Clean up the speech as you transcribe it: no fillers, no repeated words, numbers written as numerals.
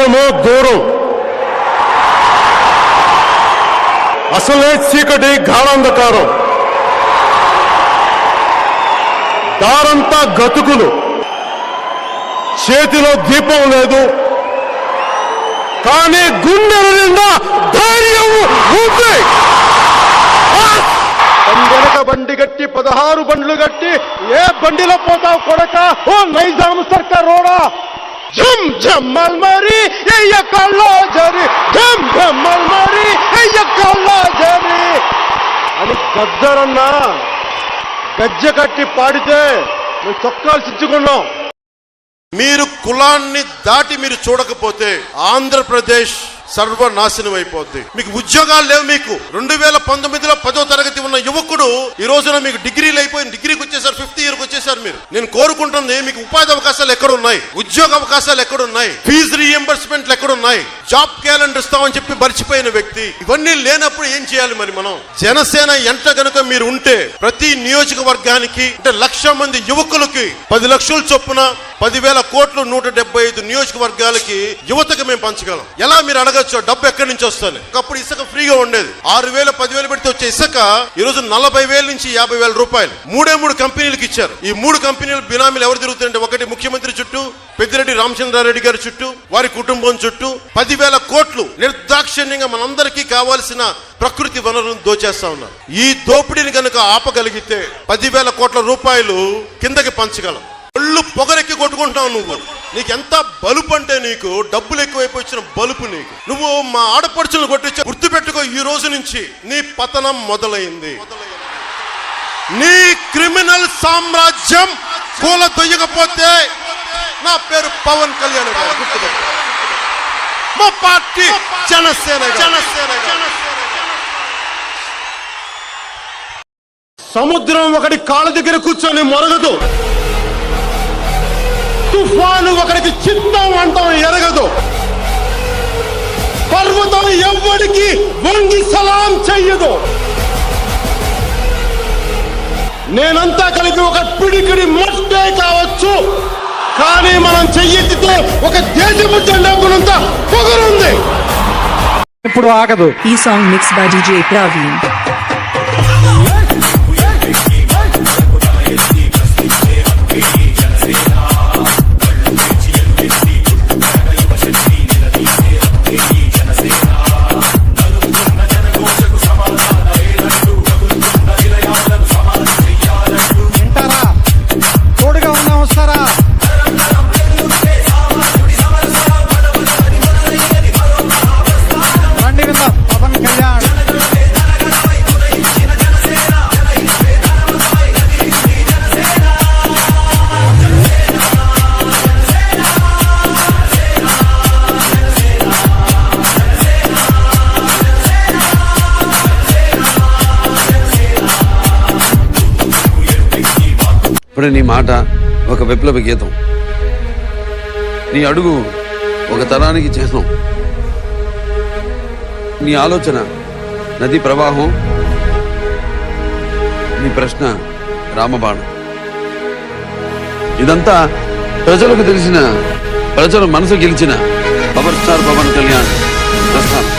రాజ్యమేమో దూరం. అసలే చీకటి గాఢాంధకారం, దారంతా గతుకులు, చేతిలో దీపం లేదు, కానీ గుండెల నిండా ధైర్యం ఉంది. వెనక బండి గట్టి 16 బండ్లు గట్టి ఏ బండిలో పోతావు కొడక? ఓ నైజాం సర్కార్ రోడా ఝమ్ ఝమ్మల్ మరి ఎయ్యకల్లో జరి, ఝమ్ ఝమ్మల్ మరి ఎయ్యకల్లో జరి అని గద్దరన్నా గజ్జె కట్టి పాడితే మేము చొక్కాలు చిచ్చుకున్నాం. మీరు కులాన్ని దాటి మీరు చూడకపోతే ఆంధ్రప్రదేశ్ సర్వనాశనం అయిపోద్ది. మీకు ఉద్యోగాలు లేవు. మీకు 2019లో 10వ తరగతి ఉన్న యువకుడు ఈ రోజున మీకు డిగ్రీలు అయిపోయి డిగ్రీకి వచ్చేసారు, 5th ఇయర్కి వచ్చేసారు. మీరు నేను కోరుకుంటుంది మీకు ఉపాధి అవకాశాలు ఎక్కడున్నాయి, ఉద్యోగ అవకాశాలు ఎక్కడున్నాయి, ఫీజు రీఎంబర్స్మెంట్లు ఎక్కడున్నాయి, జాబ్ క్యాలెండర్ ఇస్తామని చెప్పి మర్చిపోయిన వ్యక్తి. ఇవన్నీ లేనప్పుడు ఏం చేయాలి మరి మనం? జనసేన ఎంట గనుక మీరు ఉంటే ప్రతి నియోజకవర్గానికి అంటే 1,00,000 మంది యువకులకి 10 లక్షల చొప్పున 10,000 కోట్లు 175 నియోజకవర్గాలకి యువతకు మేము పంచగలం. ఎలా మీరు అడగచ్చు డబ్బు ఎక్కడి నుంచి వస్తుంది? ఒకప్పుడు ఇసుక ఫ్రీగా ఉండేది. 6,000 10,000 పెడితే వచ్చే ఇసుక ఈ రోజు 40,000 నుంచి 50,000 రూపాయలు 3 కంపెనీలకు ఇచ్చారు. ఈ 3 కంపెనీల బినామీలు ఎవరు తిరుగుతుంటే ఒకటి ముఖ్యమంత్రి చుట్టూ, పెద్దిరెడ్డి రామచంద్రారెడ్డి గారి చుట్టూ, వారి కుటుంబం చుట్టూ 10,000 కోట్లు నిర్దాక్షిణ్యంగా మనందరికీ కావాల్సిన ప్రకృతి వనరులను దోచేస్తా ఉన్నారు. ఈ దోపిడీని కనుక ఆపగలిగితే 10,000 కోట్ల రూపాయలు కిందకి పంచగలం. ఒళ్ళు పొగరెక్కి కొట్టుకుంటున్నావు నువ్వు. నీకెంత బలుపు అంటే నీకు డబ్బులు ఎక్కువైపోయి వచ్చిన బలుపు నీకు. నువ్వు మా ఆడపడుచులను కొట్టించా. గుర్తుపెట్టుకో, ఈ రోజు నుంచి నీ పతనం మొదలైంది. నీ క్రిమినల్ సామ్రాజ్యం కూలదొయ్యకపోతే నా పేరు పవన్ కళ్యాణ్ గారు. గుర్తుపెట్టు, మా పార్టీ జనసేన. సముద్రం ఒకటి కాళ్ళ దగ్గర కూర్చొని మొరగదు, తుఫాను ఒకరికి చిత్తం అంటాం ఎరగదు, పర్వతం ఎవ్వడికి వంగి సలాం చెయ్యదు. నేనంతా కలిపి ఒక పిడికిడి మట్టే కావచ్చు, కానీ మనం చెయ్యెత్తితే ఒక దేశపు జెండా గుణంత పొగరుంది. ఇప్పుడు ఆగదు. ఈ song mix by DJ Praveen. ఇప్పుడు నీ మాట ఒక విప్లవ గీతం, నీ అడుగు ఒక తరానికి చిహ్నం, నీ ఆలోచన నది ప్రవాహం, నీ ప్రశ్న రామబాణం. ఇదంతా ప్రజలకు తెలిసిన, ప్రజల మనసు గెలిచిన పవర్ స్టార్ పవన్ కళ్యాణ్ ప్రస్థానం.